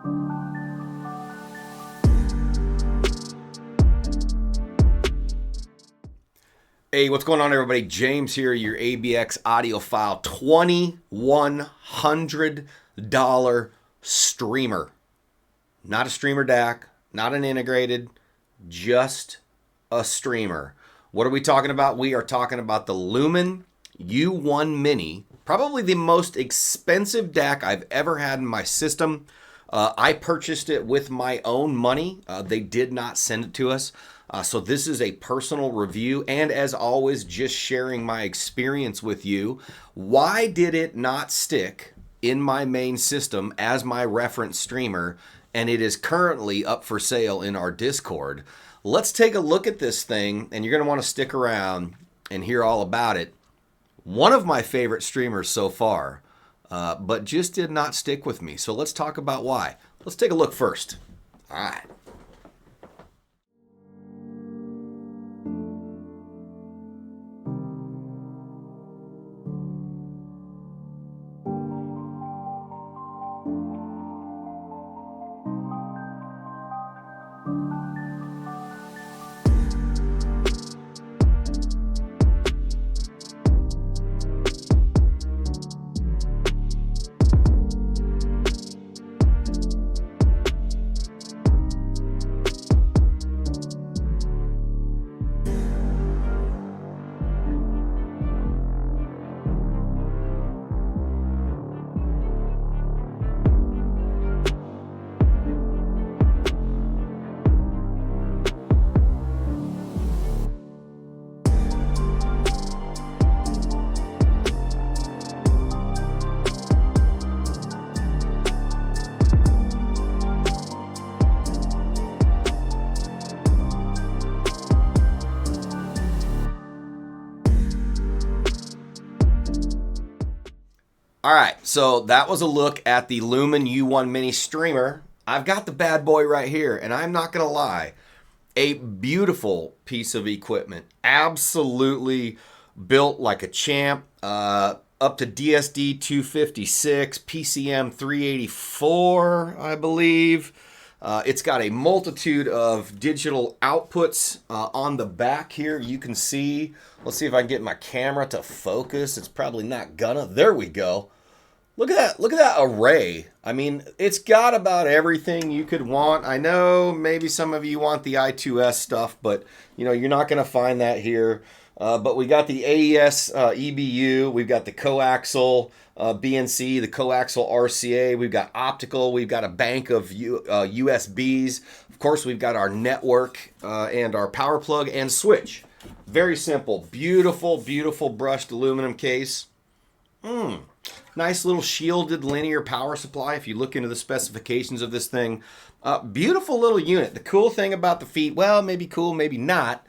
Hey, what's going on, everybody? James here, your ABX audiophile $2,100 streamer. Not a streamer DAC, not an integrated, just a streamer. What are we talking about? We are talking about the Lumen U1 Mini, probably the most expensive DAC I've ever had in my system. I purchased it with my own money. They did not send it to us. So this is a personal review, and as always, just sharing my experience with you. Why did it not stick in my main system as my reference streamer, and it is currently up for sale in our Discord? Let's take a look at this thing, and you're going to want to stick around and hear all about it. One of my favorite streamers so far, but just did not stick with me. So let's talk about why. Let's take a look first. All right. All right, so that was a look at the Lumen U1 Mini streamer. I've got the bad boy right here, and I'm not going to lie. A beautiful piece of equipment. Absolutely built like a champ. Up to DSD 256, PCM 384, I believe. It's got a multitude of digital outputs on the back here. You can see. Let's see if I can get my camera to focus. It's probably not gonna. There we go. Look at that. Look at that array. I mean, it's got about everything you could want. I know maybe some of you want the I2S stuff, but you know, you're not going to find that here. But we got the AES EBU. We've got the coaxial BNC, the coaxial RCA. We've got optical. We've got a bank of USBs. Of course, we've got our network and our power plug and switch. Very simple. Beautiful, beautiful brushed aluminum case. Nice little shielded linear power supply. If you look into the specifications of this thing, beautiful little unit. The cool thing about the feet, well, maybe cool, maybe not,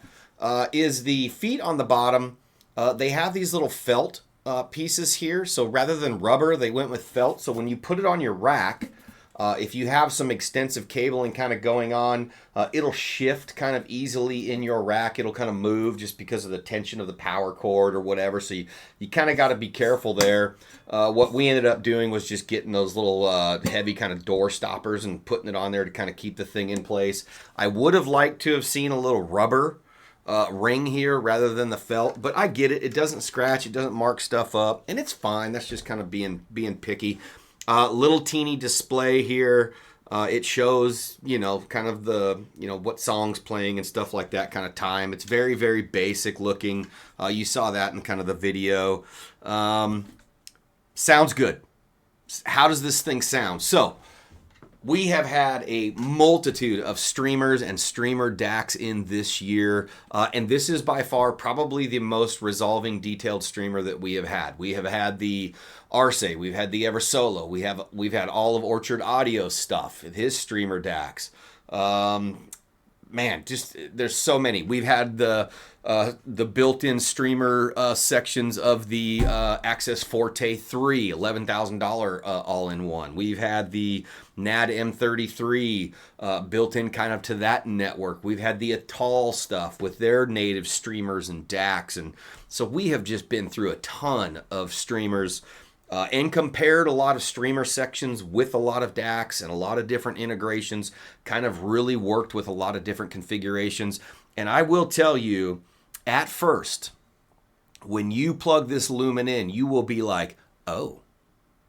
is the feet on the bottom. They have these little felt pieces here. So rather than rubber, they went with felt. So when you put it on your rack, if you have some extensive cabling kind of going on, it'll shift kind of easily in your rack. It'll kind of move just because of the tension of the power cord or whatever. So you kind of got to be careful there. What we ended up doing was just getting those little heavy kind of door stoppers and putting it on there to kind of keep the thing in place. I would have liked to have seen a little rubber ring here rather than the felt, but I get it. It doesn't scratch. It doesn't mark stuff up, and it's fine. That's just kind of being picky. Little teeny display here. It shows, you know, kind of the, you know, what song's playing and stuff like that, kind of time. It's very, very basic looking. You saw that in kind of the video. Sounds good. How does this thing sound? So we have had a multitude of streamers and streamer DACs in this year, and this is by far probably the most resolving detailed streamer that we have had. We have had the Arce, we've had the Eversolo, we've had all of Orchard Audio stuff, his streamer DACs. Man, just there's so many. We've had the built-in streamer sections of the Access Forte 3, $11,000 all-in-one. We've had the NAD M33 built in kind of to that network. We've had the Atal stuff with their native streamers and DACs. And so we have just been through a ton of streamers. and compared a lot of streamer sections with a lot of DACs and a lot of different integrations, kind of really worked with a lot of different configurations. And I will tell you, at first, when you plug this Lumen in, you will be like, oh,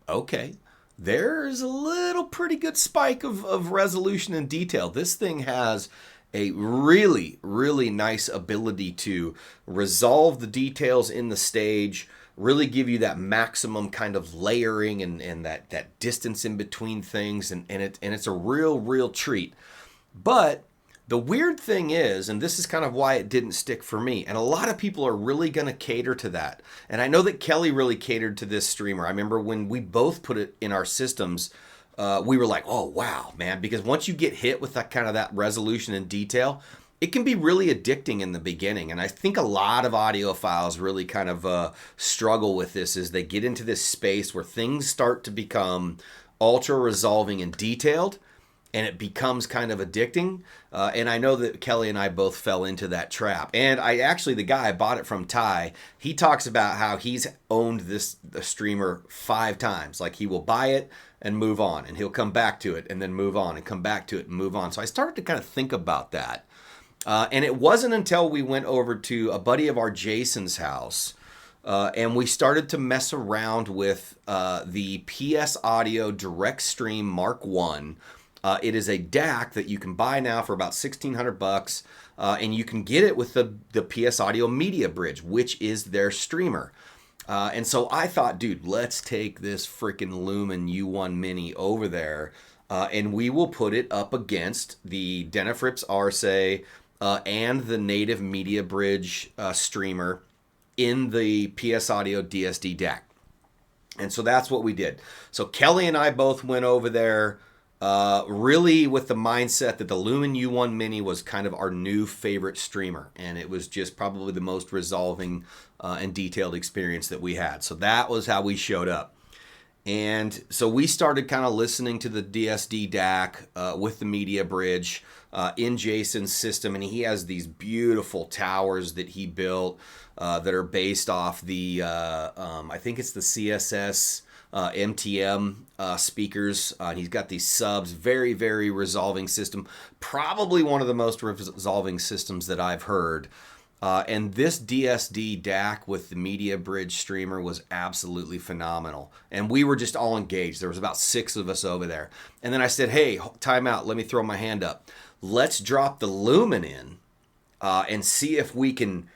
okay. There's a little pretty good spike of resolution and detail. This thing has a really, really nice ability to resolve the details in the stage, really give you that maximum kind of layering and that distance in between things, and it's a real treat. But the weird thing is, and this is kind of why it didn't stick for me, and a lot of people are really going to cater to that. And I know that Kelly really catered to this streamer. I remember when we both put it in our systems, we were like, oh, wow, man. Because once you get hit with that kind of that resolution and detail, it can be really addicting in the beginning. And I think a lot of audiophiles really kind of struggle with this as they get into this space where things start to become ultra resolving and detailed, and it becomes kind of addicting. And I know that Kelly and I both fell into that trap. And the guy I bought it from, Ty, he talks about how he's owned the streamer 5 times. Like, he will buy it and move on, and he'll come back to it and then move on and come back to it and move on. So I started to kind of think about that. And it wasn't until we went over to a buddy of our, Jason's house, and we started to mess around with the PS Audio Direct Stream Mark 1. It is a DAC that you can buy now for about $1,600, and you can get it with the PS Audio Media Bridge, which is their streamer. And so I thought, dude, let's take this freaking Lumen U1 Mini over there, and we will put it up against the Denafrips Arce and the native Media Bridge streamer in the PS Audio DSD DAC. And so that's what we did. So Kelly and I both went over there, really with the mindset that the Lumen U1 Mini was kind of our new favorite streamer, and it was just probably the most resolving and detailed experience that we had. So that was how we showed up. And so we started kind of listening to the DSD DAC with the Media Bridge in Jason's system, and he has these beautiful towers that he built that are based off the, I think it's the CSS MTM speakers. He's got these subs, very resolving system, probably one of the most resolving systems that I've heard. And this DSD DAC with the Media Bridge streamer was absolutely phenomenal. And we were just all engaged. There was about 6 of us over there. And then I said, hey, time out. Let me throw my hand up. Let's drop the Lumen in and see if we can,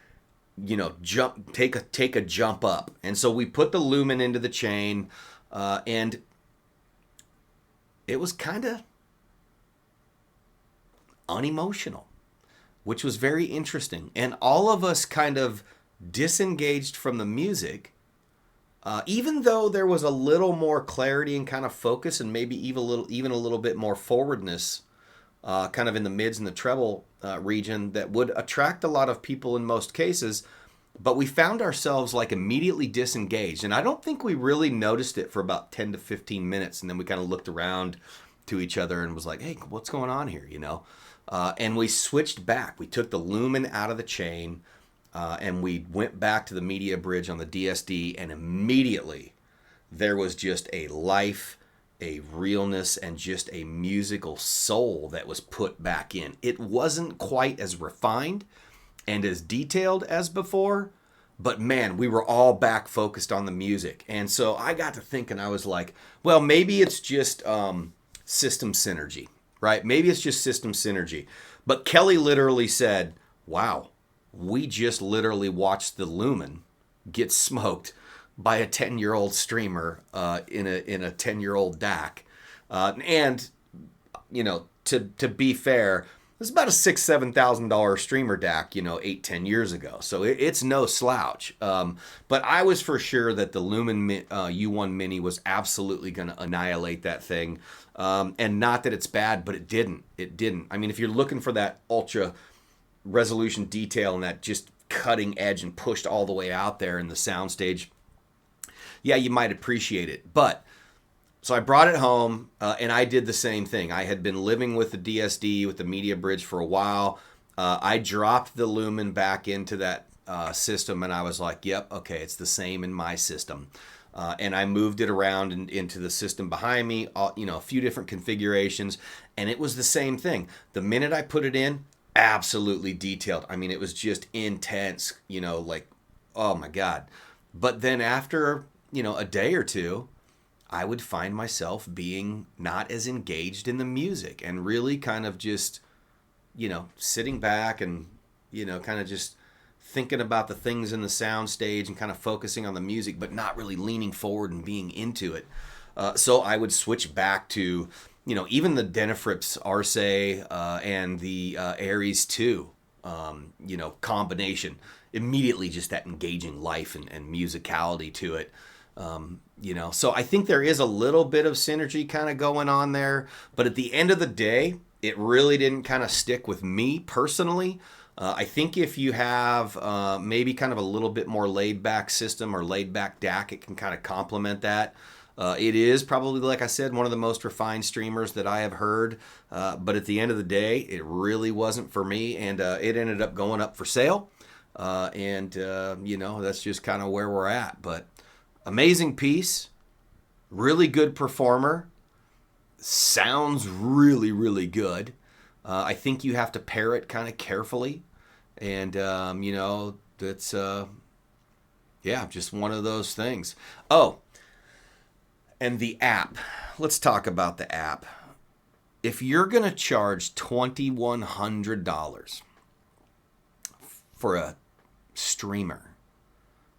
take a jump up. And so we put the Lumen into the chain, and it was kind of unemotional, which was very interesting. And all of us kind of disengaged from the music, even though there was a little more clarity and kind of focus, and maybe even a little bit more forwardness, kind of in the mids and the treble region that would attract a lot of people in most cases. But we found ourselves like immediately disengaged. And I don't think we really noticed it for about 10 to 15 minutes. And then we kind of looked around to each other and was like, hey, what's going on here? And we switched back. We took the Lumen out of the chain, and we went back to the Media Bridge on the DSD. And immediately there was just a life, a realness, and just a musical soul that was put back in. It wasn't quite as refined and as detailed as before, but man, we were all back focused on the music. And so I got to thinking, I was like, well, maybe it's just system synergy, right? Maybe it's just system synergy. But Kelly literally said, wow, we just literally watched the Lumen get smoked by a 10-year-old streamer in a 10-year-old DAC. And, to be fair, it's about a $6,000-$7,000 streamer DAC, 8-10 years ago. So it's no slouch. But I was for sure that the Lumen U1 Mini was absolutely going to annihilate that thing. And not that it's bad, but it didn't. It didn't. I mean, if you're looking for that ultra resolution detail and that just cutting edge and pushed all the way out there in the soundstage, yeah, you might appreciate it. But so I brought it home, and I did the same thing. I had been living with the DSD, with the Media Bridge for a while. I dropped the Lumen back into that system, and I was like, yep, okay, it's the same in my system. And I moved it around into the system behind me, a few different configurations, and it was the same thing. The minute I put it in, absolutely detailed. I mean, it was just intense, like, oh my God. But then after, a day or two, I would find myself being not as engaged in the music and really kind of just, sitting back and, kind of just thinking about the things in the sound stage and kind of focusing on the music, but not really leaning forward and being into it. So I would switch back to, even the Denafrips Arce and the Aries 2, combination. Immediately just that engaging life and musicality to it. So I think there is a little bit of synergy kind of going on there, but at the end of the day, it really didn't kind of stick with me personally. I think if you have maybe kind of a little bit more laid back system or laid back DAC, it can kind of complement that. It is probably, like I said, one of the most refined streamers that I have heard, but at the end of the day, it really wasn't for me, and it ended up going up for sale. That's just kind of where we're at. But amazing piece, really good performer, sounds really, really good. I think you have to pair it kind of carefully. And, that's, just one of those things. Oh, and the app. Let's talk about the app. If you're going to charge $2,100 for a streamer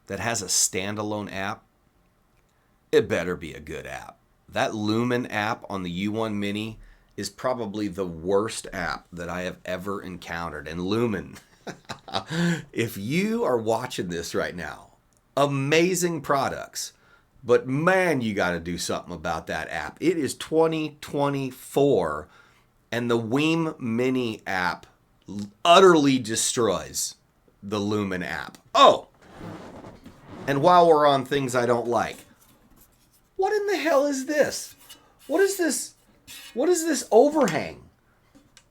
that has a standalone app, it better be a good app. That Lumen app on the U1 Mini is probably the worst app that I have ever encountered. And Lumen, if you are watching this right now, amazing products, but man, you got to do something about that app. It is 2024, and the Weem Mini app utterly destroys the Lumen app. Oh, and while we're on things I don't like, what in the hell is this? What is this? What is this overhang?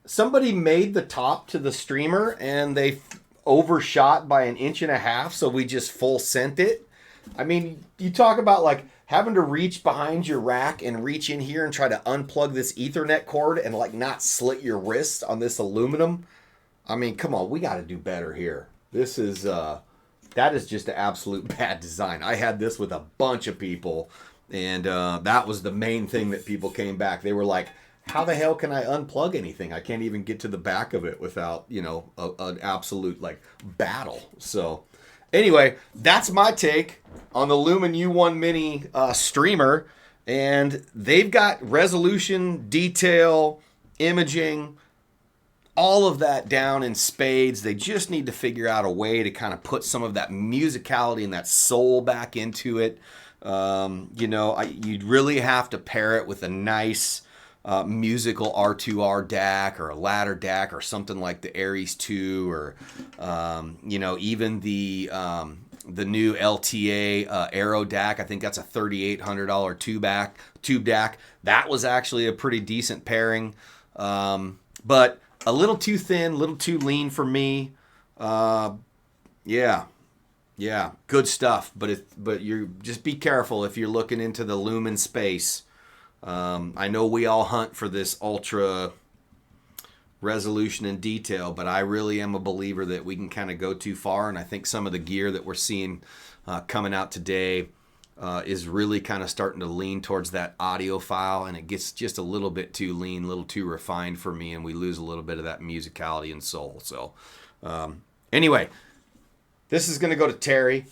Somebody made the top to the streamer and they overshot by 1.5 inches, so we just full sent it. I mean, you talk about like having to reach behind your rack and reach in here and try to unplug this Ethernet cord and like not slit your wrist on this aluminum. I mean, come on, we got to do better here. This is that is just an absolute bad design. I had this with a bunch of people, and that was the main thing that people came back. They were like, how the hell can I unplug anything? I can't even get to the back of it without, an absolute like battle. So anyway, that's my take on the Lumen U1 Mini streamer. And they've got resolution, detail, imaging, all of that down in spades. They just need to figure out a way to kind of put some of that musicality and that soul back into it. You'd really have to pair it with a nice musical R2R DAC or a ladder DAC or something like the Aries 2 or, even the new LTA Aero DAC. I think that's a $3,800 tube DAC. That was actually a pretty decent pairing, but a little too thin, a little too lean for me. Yeah, good stuff. But you just be careful if you're looking into the Lumen space. I know we all hunt for this ultra resolution and detail, but I really am a believer that we can kind of go too far. And I think some of the gear that we're seeing coming out today is really kind of starting to lean towards that audiophile, and it gets just a little bit too lean, a little too refined for me, and we lose a little bit of that musicality and soul. So anyway, this is going to go to Terry.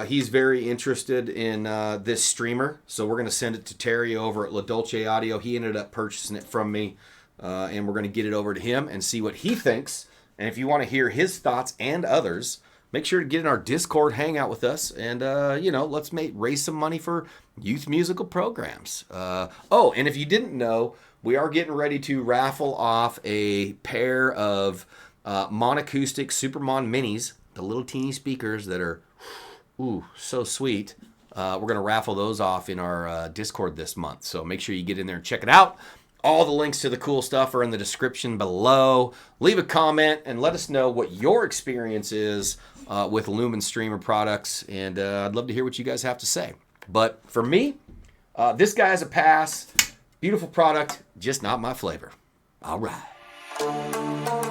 He's very interested in this streamer, so we're going to send it to Terry over at La Dolce Audio. He ended up purchasing it from me, and we're going to get it over to him and see what he thinks. And if you want to hear his thoughts and others, make sure to get in our Discord hangout with us, and let's raise some money for youth musical programs. And if you didn't know, we are getting ready to raffle off a pair of Monacoustic Supermon Minis, the little teeny speakers that are so sweet. We're going to raffle those off in our Discord this month. So make sure you get in there and check it out. All the links to the cool stuff are in the description below. Leave a comment and let us know what your experience is with Lumen Streamer products. And I'd love to hear what you guys have to say. But for me, this guy's a pass. Beautiful product, just not my flavor. All right.